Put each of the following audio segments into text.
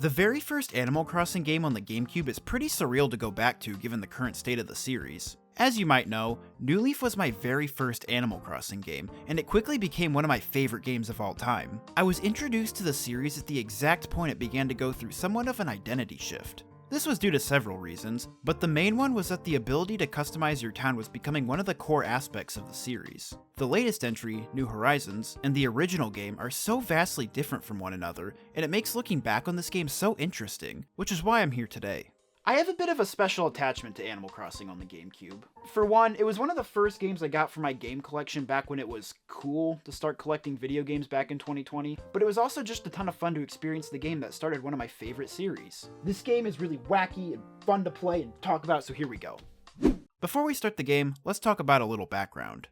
The very first Animal Crossing game on the GameCube is pretty surreal to go back to given the current state of the series. As you might know, New Leaf was my very first Animal Crossing game, and it quickly became one of my favorite games of all time. I was introduced to the series at the exact point it began to go through somewhat of an identity shift. This was due to several reasons, but the main one was that the ability to customize your town was becoming one of the core aspects of the series. The latest entry, New Horizons, and the original game are so vastly different from one another, and it makes looking back on this game so interesting, which is why I'm here today. I have a bit of a special attachment to Animal Crossing on the GameCube. For one, it was one of the first games I got for my game collection back when it was cool to start collecting video games back in 2020, but it was also just a ton of fun to experience the game that started one of my favorite series. This game is really wacky and fun to play and talk about, so here we go. Before we start the game, let's talk about a little background.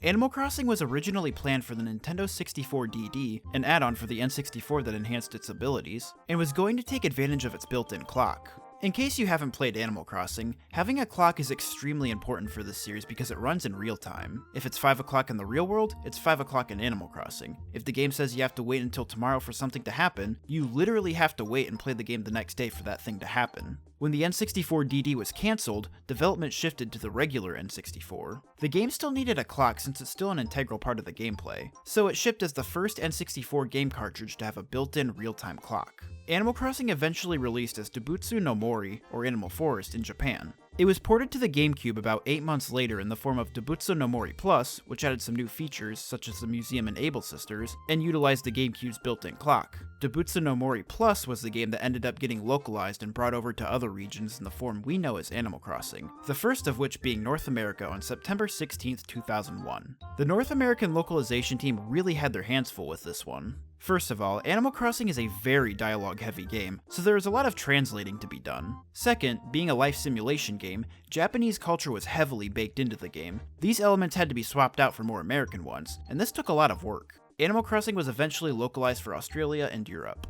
Animal Crossing was originally planned for the Nintendo 64 DD, an add-on for the N64 that enhanced its abilities, and was going to take advantage of its built-in clock. In case you haven't played Animal Crossing, having a clock is extremely important for this series because it runs in real time. If it's 5 o'clock in the real world, it's 5 o'clock in Animal Crossing. If the game says you have to wait until tomorrow for something to happen, you literally have to wait and play the game the next day for that thing to happen. When the N64 DD was cancelled, development shifted to the regular N64. The game still needed a clock since it's still an integral part of the gameplay, so it shipped as the first N64 game cartridge to have a built-in real-time clock. Animal Crossing eventually released as Dobutsu no Mori, or Animal Forest, in Japan. It was ported to the GameCube about 8 months later in the form of Dobutsu no Mori Plus, which added some new features such as the Museum and Able Sisters, and utilized the GameCube's built-in clock. Dobutsu no Mori Plus was the game that ended up getting localized and brought over to other regions in the form we know as Animal Crossing, the first of which being North America on September 16, 2001. The North American localization team really had their hands full with this one. First of all, Animal Crossing is a very dialogue-heavy game, so there is a lot of translating to be done. Second, being a life simulation game, Japanese culture was heavily baked into the game. These elements had to be swapped out for more American ones, and this took a lot of work. Animal Crossing was eventually localized for Australia and Europe.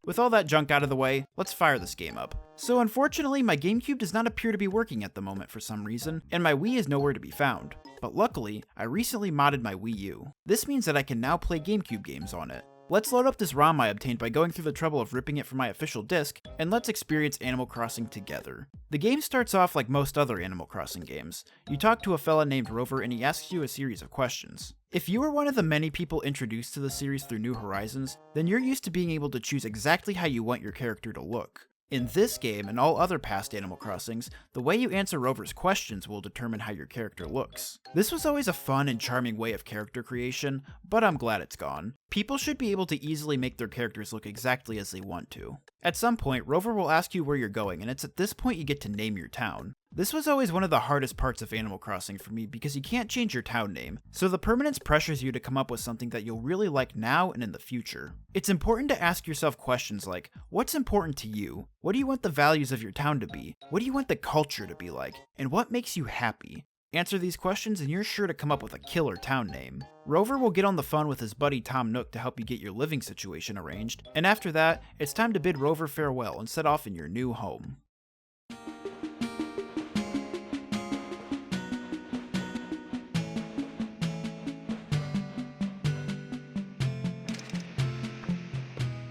With all that junk out of the way, let's fire this game up. So unfortunately, my GameCube does not appear to be working at the moment for some reason, and my Wii is nowhere to be found. But luckily, I recently modded my Wii U. This means that I can now play GameCube games on it. Let's load up this ROM I obtained by going through the trouble of ripping it from my official disc, and let's experience Animal Crossing together. The game starts off like most other Animal Crossing games. You talk to a fella named Rover and he asks you a series of questions. If you were one of the many people introduced to the series through New Horizons, then you're used to being able to choose exactly how you want your character to look. In this game and all other past Animal Crossings, the way you answer Rover's questions will determine how your character looks. This was always a fun and charming way of character creation, but I'm glad it's gone. People should be able to easily make their characters look exactly as they want to. At some point, Rover will ask you where you're going, and it's at this point you get to name your town. This was always one of the hardest parts of Animal Crossing for me because you can't change your town name, so the permanence pressures you to come up with something that you'll really like now and in the future. It's important to ask yourself questions like, what's important to you? What do you want the values of your town to be? What do you want the culture to be like? And what makes you happy? Answer these questions and you're sure to come up with a killer town name. Rover will get on the phone with his buddy Tom Nook to help you get your living situation arranged, and after that, it's time to bid Rover farewell and set off in your new home.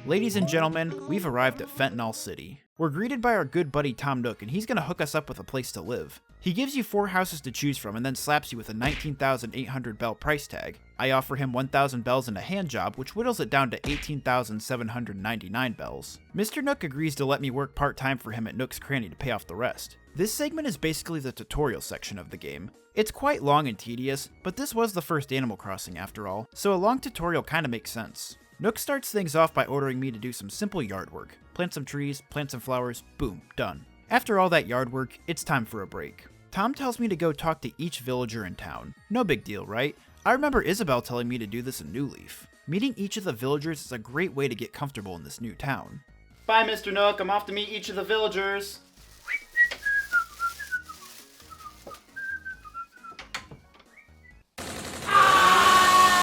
Ladies and gentlemen, we've arrived at Fentanyl City. We're greeted by our good buddy Tom Nook, and he's gonna hook us up with a place to live. He gives you 4 houses to choose from and then slaps you with a 19,800 bell price tag. I offer him 1,000 bells and a hand job, which whittles it down to 18,799 bells. Mr. Nook agrees to let me work part-time for him at Nook's Cranny to pay off the rest. This segment is basically the tutorial section of the game. It's quite long and tedious, but this was the first Animal Crossing after all, so a long tutorial kinda makes sense. Nook starts things off by ordering me to do some simple yard work. Plant some trees, plant some flowers, boom, done. After all that yard work, it's time for a break. Tom tells me to go talk to each villager in town. No big deal, right? I remember Isabelle telling me to do this in New Leaf. Meeting each of the villagers is a great way to get comfortable in this new town. Bye, Mr. Nook, I'm off to meet each of the villagers.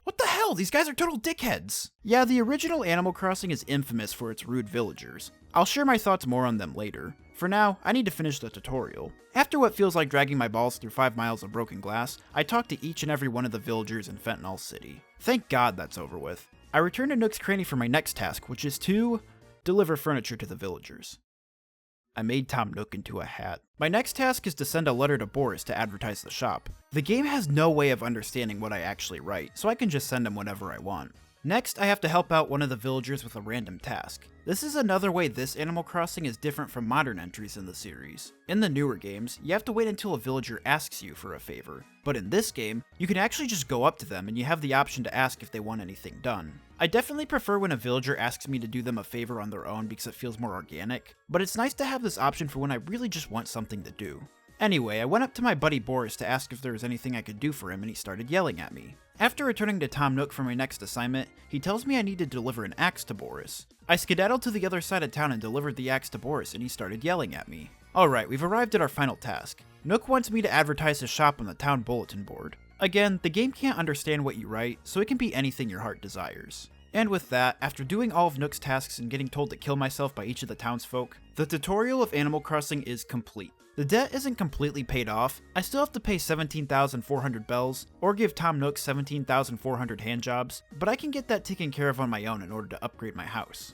What the hell? these guys are total dickheads! Yeah, the original Animal Crossing is infamous for its rude villagers. I'll share my thoughts more on them later. For now, I need to finish the tutorial. After what feels like dragging my balls through 5 miles of broken glass, I talk to each and every one of the villagers in Fentanyl City. Thank God that's over with. I return to Nook's Cranny for my next task, which is to deliver furniture to the villagers. I made Tom Nook into a hat. My next task is to send a letter to Boris to advertise the shop. The game has no way of understanding what I actually write, so I can just send him whatever I want. Next, I have to help out one of the villagers with a random task. This is another way this Animal Crossing is different from modern entries in the series. In the newer games, you have to wait until a villager asks you for a favor, but in this game, you can actually just go up to them and you have the option to ask if they want anything done. I definitely prefer when a villager asks me to do them a favor on their own because it feels more organic, but it's nice to have this option for when I really just want something to do. Anyway, I went up to my buddy Boris to ask if there was anything I could do for him, and he started yelling at me. After returning to Tom Nook for my next assignment, he tells me I need to deliver an axe to Boris. I skedaddled to the other side of town and delivered the axe to Boris, and he started yelling at me. Alright, we've arrived at our final task. Nook wants me to advertise his shop on the town bulletin board. Again, the game can't understand what you write, so it can be anything your heart desires. And with that, after doing all of Nook's tasks and getting told to kill myself by each of the townsfolk, the tutorial of Animal Crossing is complete. The debt isn't completely paid off. I still have to pay 17,400 bells, or give Tom Nook 17,400 handjobs, but I can get that taken care of on my own in order to upgrade my house.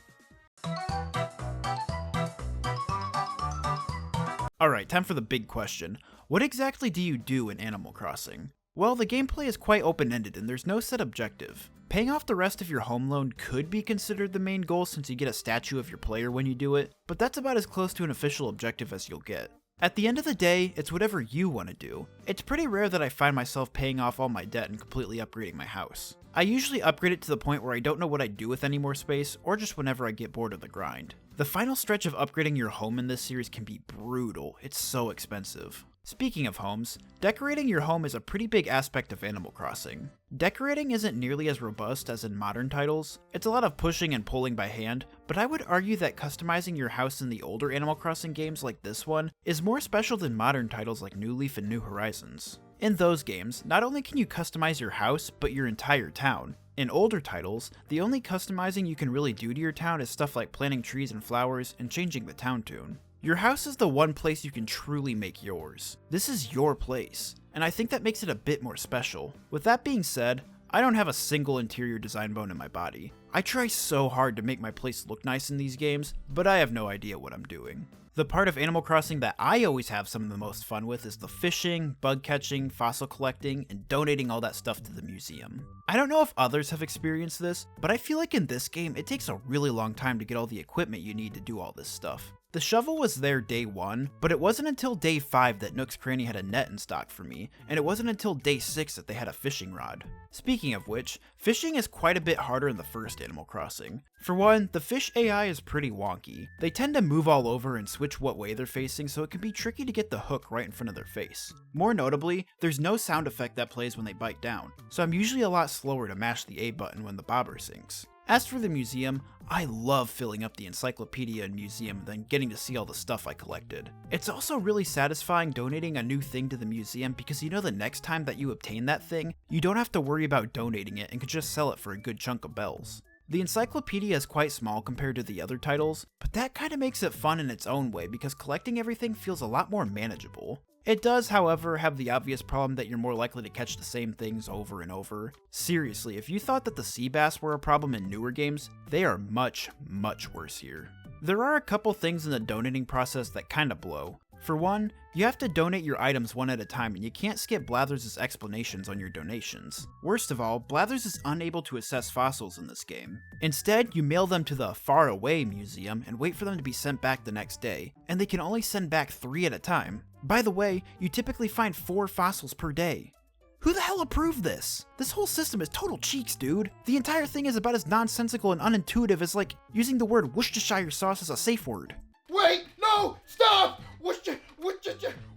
Alright, time for the big question. What exactly do you do in Animal Crossing? Well, the gameplay is quite open-ended and there's no set objective. Paying off the rest of your home loan could be considered the main goal since you get a statue of your player when you do it, but that's about as close to an official objective as you'll get. At the end of the day, it's whatever you want to do. It's pretty rare that I find myself paying off all my debt and completely upgrading my house. I usually upgrade it to the point where I don't know what I'd do with any more space, or just whenever I get bored of the grind. The final stretch of upgrading your home in this series can be brutal, it's so expensive. Speaking of homes, decorating your home is a pretty big aspect of Animal Crossing. Decorating isn't nearly as robust as in modern titles. It's a lot of pushing and pulling by hand, but I would argue that customizing your house in the older Animal Crossing games like this one is more special than modern titles like New Leaf and New Horizons. In those games, not only can you customize your house, but your entire town. In older titles, the only customizing you can really do to your town is stuff like planting trees and flowers and changing the town tune. Your house is the one place you can truly make yours. This is your place, and I think that makes it a bit more special. With that being said, I don't have a single interior design bone in my body. I try so hard to make my place look nice in these games, but I have no idea what I'm doing. The part of Animal Crossing that I always have some of the most fun with is the fishing, bug catching, fossil collecting, and donating all that stuff to the museum. I don't know if others have experienced this, but I feel like in this game it takes a really long time to get all the equipment you need to do all this stuff. The shovel was there day 1, but it wasn't until day 5 that Nook's Cranny had a net in stock for me, and it wasn't until day 6 that they had a fishing rod. Speaking of which, fishing is quite a bit harder in the first Animal Crossing. For one, the fish AI is pretty wonky. They tend to move all over and switch what way they're facing, so it can be tricky to get the hook right in front of their face. More notably, there's no sound effect that plays when they bite down, so I'm usually a lot slower to mash the A button when the bobber sinks. As for the museum, I love filling up the encyclopedia and museum and then getting to see all the stuff I collected. It's also really satisfying donating a new thing to the museum because you know the next time that you obtain that thing, you don't have to worry about donating it and can just sell it for a good chunk of bells. The encyclopedia is quite small compared to the other titles, but that kinda makes it fun in its own way because collecting everything feels a lot more manageable. It does, however, have the obvious problem that you're more likely to catch the same things over and over. Seriously, if you thought that the sea bass were a problem in newer games, they are much, much worse here. There are a couple things in the donating process that kinda blow. For one, you have to donate your items one at a time and you can't skip Blathers' explanations on your donations. Worst of all, Blathers is unable to assess fossils in this game. Instead, you mail them to the Far Away Museum and wait for them to be sent back the next day, and they can only send back 3 at a time. By the way, you typically find 4 fossils per day. Who the hell approved this? This whole system is total cheeks, dude. The entire thing is about as nonsensical and unintuitive as like using the word Worcestershire sauce as a safe word. Wait, no, stop!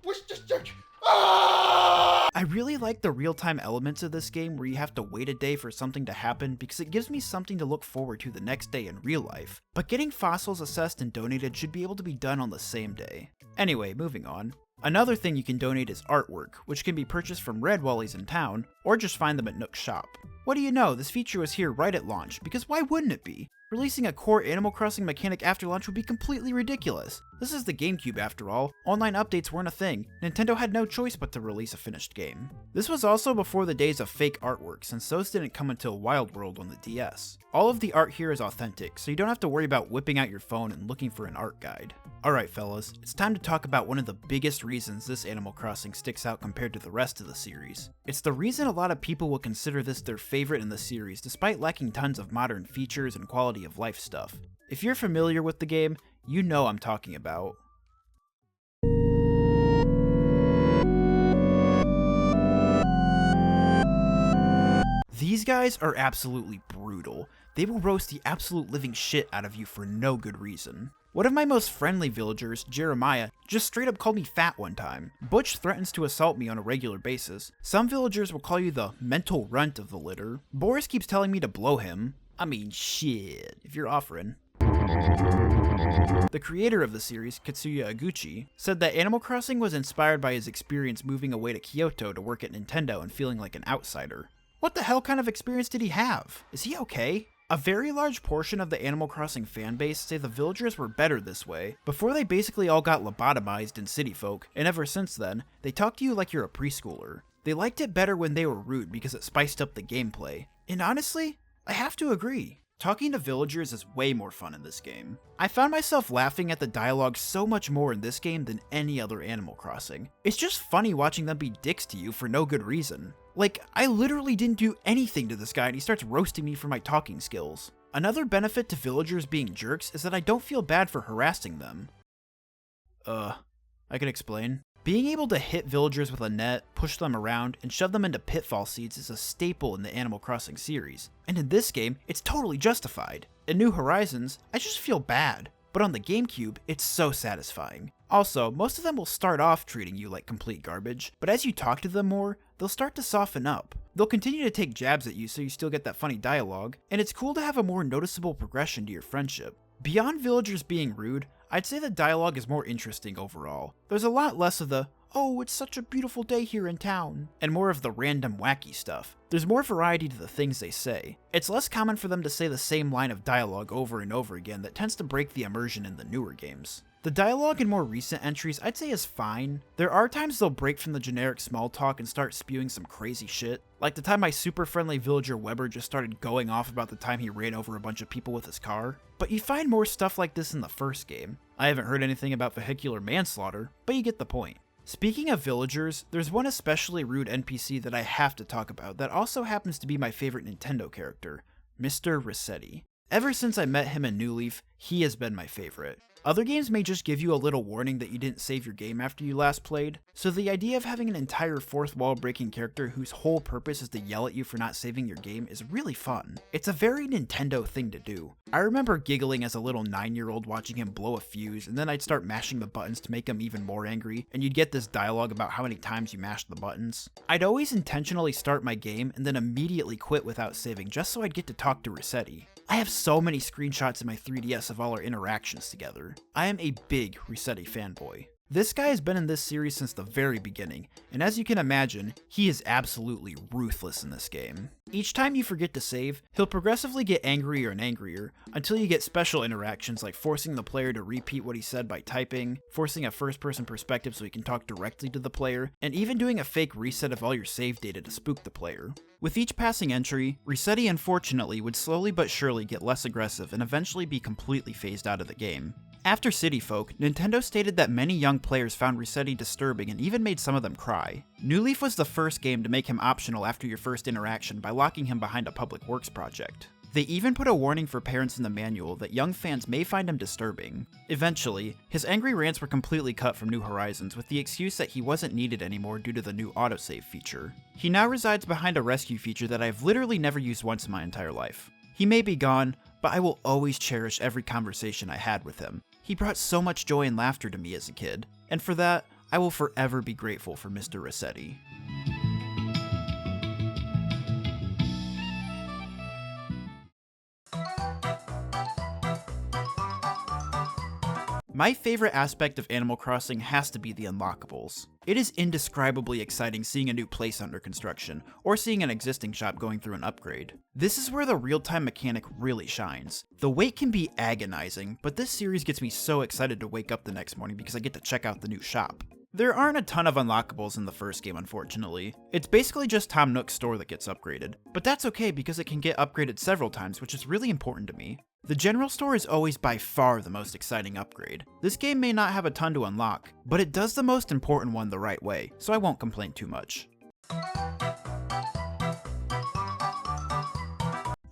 Worcestershire, ah! I really like the real-time elements of this game where you have to wait a day for something to happen because it gives me something to look forward to the next day in real life. But getting fossils assessed and donated should be able to be done on the same day. Anyway, moving on. Another thing you can donate is artwork, which can be purchased from Red Wallies in town, or just find them at Nook's shop. What do you know, this feature was here right at launch, because why wouldn't it be? Releasing a core Animal Crossing mechanic after launch would be completely ridiculous. This is the GameCube after all. Online updates weren't a thing. Nintendo had no choice but to release a finished game. This was also before the days of fake artwork, since those didn't come until Wild World on the DS. All of the art here is authentic, so you don't have to worry about whipping out your phone and looking for an art guide. Alright fellas, it's time to talk about one of the biggest reasons this Animal Crossing sticks out compared to the rest of the series. It's the reason a lot of people will consider this their favorite in the series, despite lacking tons of modern features and quality of life stuff. If you're familiar with the game, you know I'm talking about. These guys are absolutely brutal. They will roast the absolute living shit out of you for no good reason. One of my most friendly villagers, Jeremiah, just straight up called me fat one time. Butch threatens to assault me on a regular basis. Some villagers will call you the mental runt of the litter. Boris keeps telling me to blow him. I mean, shit, if you're offering. The creator of the series, Katsuya Eguchi, said that Animal Crossing was inspired by his experience moving away to Kyoto to work at Nintendo and feeling like an outsider. What the hell kind of experience did he have? Is he okay? A very large portion of the Animal Crossing fanbase say the villagers were better this way, before they basically all got lobotomized in city folk, and ever since then, they talk to you like you're a preschooler. They liked it better when they were rude because it spiced up the gameplay. And honestly, I have to agree. Talking to villagers is way more fun in this game. I found myself laughing at the dialogue so much more in this game than any other Animal Crossing. It's just funny watching them be dicks to you for no good reason. Like, I literally didn't do anything to this guy and he starts roasting me for my talking skills. Another benefit to villagers being jerks is that I don't feel bad for harassing them. I can explain. Being able to hit villagers with a net, push them around, and shove them into pitfall seeds is a staple in the Animal Crossing series, and in this game, it's totally justified. In New Horizons, I just feel bad, but on the GameCube, it's so satisfying. Also, most of them will start off treating you like complete garbage, but as you talk to them more, they'll start to soften up. They'll continue to take jabs at you so you still get that funny dialogue, and it's cool to have a more noticeable progression to your friendship. Beyond villagers being rude, I'd say the dialogue is more interesting overall. There's a lot less of the, oh, it's such a beautiful day here in town, and more of the random wacky stuff. There's more variety to the things they say. It's less common for them to say the same line of dialogue over and over again that tends to break the immersion in the newer games. The dialogue in more recent entries I'd say is fine. There are times they'll break from the generic small talk and start spewing some crazy shit, like the time my super friendly villager Weber just started going off about the time he ran over a bunch of people with his car. But you find more stuff like this in the first game. I haven't heard anything about vehicular manslaughter, but you get the point. Speaking of villagers, there's one especially rude NPC that I have to talk about that also happens to be my favorite Nintendo character, Mr. Resetti. Ever since I met him in New Leaf, he has been my favorite. Other games may just give you a little warning that you didn't save your game after you last played, so the idea of having an entire fourth wall breaking character whose whole purpose is to yell at you for not saving your game is really fun. It's a very Nintendo thing to do. I remember giggling as a little 9-year-old watching him blow a fuse, and then I'd start mashing the buttons to make him even more angry, and you'd get this dialogue about how many times you mashed the buttons. I'd always intentionally start my game and then immediately quit without saving just so I'd get to talk to Resetti. I have so many screenshots in my 3DS of all our interactions together. I am a big Resetti fanboy. This guy has been in this series since the very beginning, and as you can imagine, he is absolutely ruthless in this game. Each time you forget to save, he'll progressively get angrier and angrier, until you get special interactions like forcing the player to repeat what he said by typing, forcing a first-person perspective so he can talk directly to the player, and even doing a fake reset of all your save data to spook the player. With each passing entry, Resetti unfortunately would slowly but surely get less aggressive and eventually be completely phased out of the game. After City Folk, Nintendo stated that many young players found Resetti disturbing and even made some of them cry. New Leaf was the first game to make him optional after your first interaction by locking him behind a public works project. They even put a warning for parents in the manual that young fans may find him disturbing. Eventually, his angry rants were completely cut from New Horizons with the excuse that he wasn't needed anymore due to the new autosave feature. He now resides behind a rescue feature that I've literally never used once in my entire life. He may be gone, but I will always cherish every conversation I had with him. He brought so much joy and laughter to me as a kid, and for that, I will forever be grateful for Mr. Resetti. My favorite aspect of Animal Crossing has to be the unlockables. It is indescribably exciting seeing a new place under construction, or seeing an existing shop going through an upgrade. This is where the real-time mechanic really shines. The wait can be agonizing, but this series gets me so excited to wake up the next morning because I get to check out the new shop. There aren't a ton of unlockables in the first game, unfortunately. It's basically just Tom Nook's store that gets upgraded, but that's okay because it can get upgraded several times, which is really important to me. The general store is always by far the most exciting upgrade. This game may not have a ton to unlock, but it does the most important one the right way, so I won't complain too much.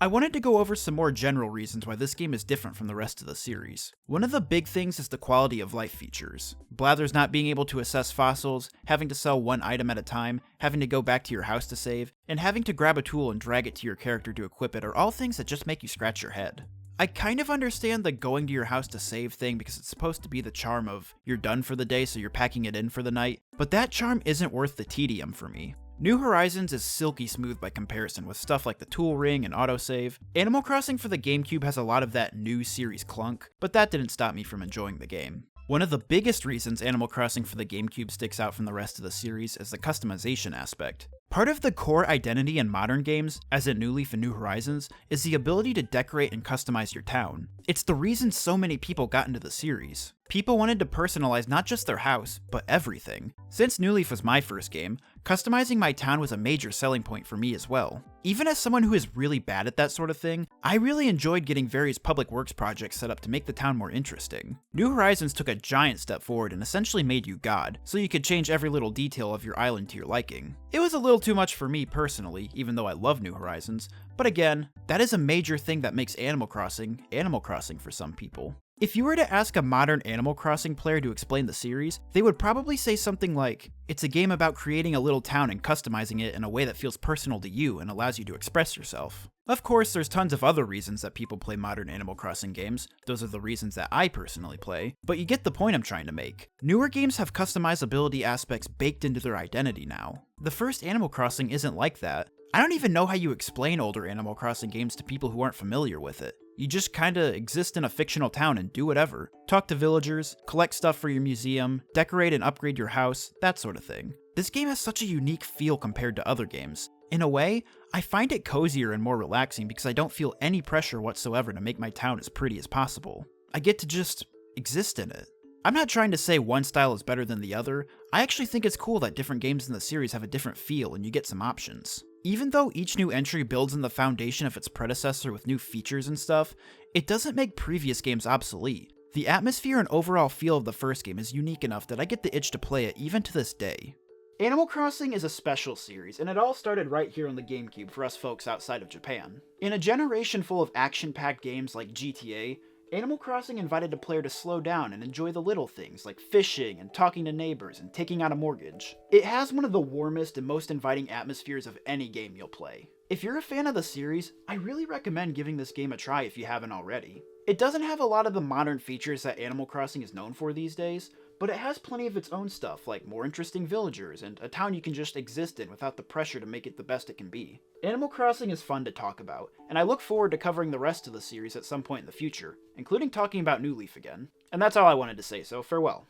I wanted to go over some more general reasons why this game is different from the rest of the series. One of the big things is the quality of life features. Blathers not being able to assess fossils, having to sell one item at a time, having to go back to your house to save, and having to grab a tool and drag it to your character to equip it are all things that just make you scratch your head. I kind of understand the going to your house to save thing because it's supposed to be the charm of you're done for the day so you're packing it in for the night, but that charm isn't worth the tedium for me. New Horizons is silky smooth by comparison with stuff like the tool ring and autosave. Animal Crossing for the GameCube has a lot of that new series clunk, but that didn't stop me from enjoying the game. One of the biggest reasons Animal Crossing for the GameCube sticks out from the rest of the series is the customization aspect. Part of the core identity in modern games, as in New Leaf and New Horizons, is the ability to decorate and customize your town. It's the reason so many people got into the series. People wanted to personalize not just their house, but everything. Since New Leaf was my first game, customizing my town was a major selling point for me as well. Even as someone who is really bad at that sort of thing, I really enjoyed getting various public works projects set up to make the town more interesting. New Horizons took a giant step forward and essentially made you God, so you could change every little detail of your island to your liking. It was a little too much for me personally, even though I love New Horizons, but again, that is a major thing that makes Animal Crossing for some people. If you were to ask a modern Animal Crossing player to explain the series, they would probably say something like, it's a game about creating a little town and customizing it in a way that feels personal to you and allows you to express yourself. Of course, there's tons of other reasons that people play modern Animal Crossing games, those are the reasons that I personally play, but you get the point I'm trying to make. Newer games have customizability aspects baked into their identity now. The first Animal Crossing isn't like that. I don't even know how you explain older Animal Crossing games to people who aren't familiar with it. You just kinda exist in a fictional town and do whatever. Talk to villagers, collect stuff for your museum, decorate and upgrade your house, that sort of thing. This game has such a unique feel compared to other games. In a way, I find it cozier and more relaxing because I don't feel any pressure whatsoever to make my town as pretty as possible. I get to just exist in it. I'm not trying to say one style is better than the other. I actually think it's cool that different games in the series have a different feel and you get some options. Even though each new entry builds on the foundation of its predecessor with new features and stuff, it doesn't make previous games obsolete. The atmosphere and overall feel of the first game is unique enough that I get the itch to play it even to this day. Animal Crossing is a special series, and it all started right here on the GameCube for us folks outside of Japan. In a generation full of action-packed games like GTA, Animal Crossing invited a player to slow down and enjoy the little things like fishing and talking to neighbors and taking out a mortgage. It has one of the warmest and most inviting atmospheres of any game you'll play. If you're a fan of the series, I really recommend giving this game a try if you haven't already. It doesn't have a lot of the modern features that Animal Crossing is known for these days, but it has plenty of its own stuff like more interesting villagers and a town you can just exist in without the pressure to make it the best it can be. Animal Crossing is fun to talk about, and I look forward to covering the rest of the series at some point in the future, including talking about New Leaf again. And that's all I wanted to say, so farewell.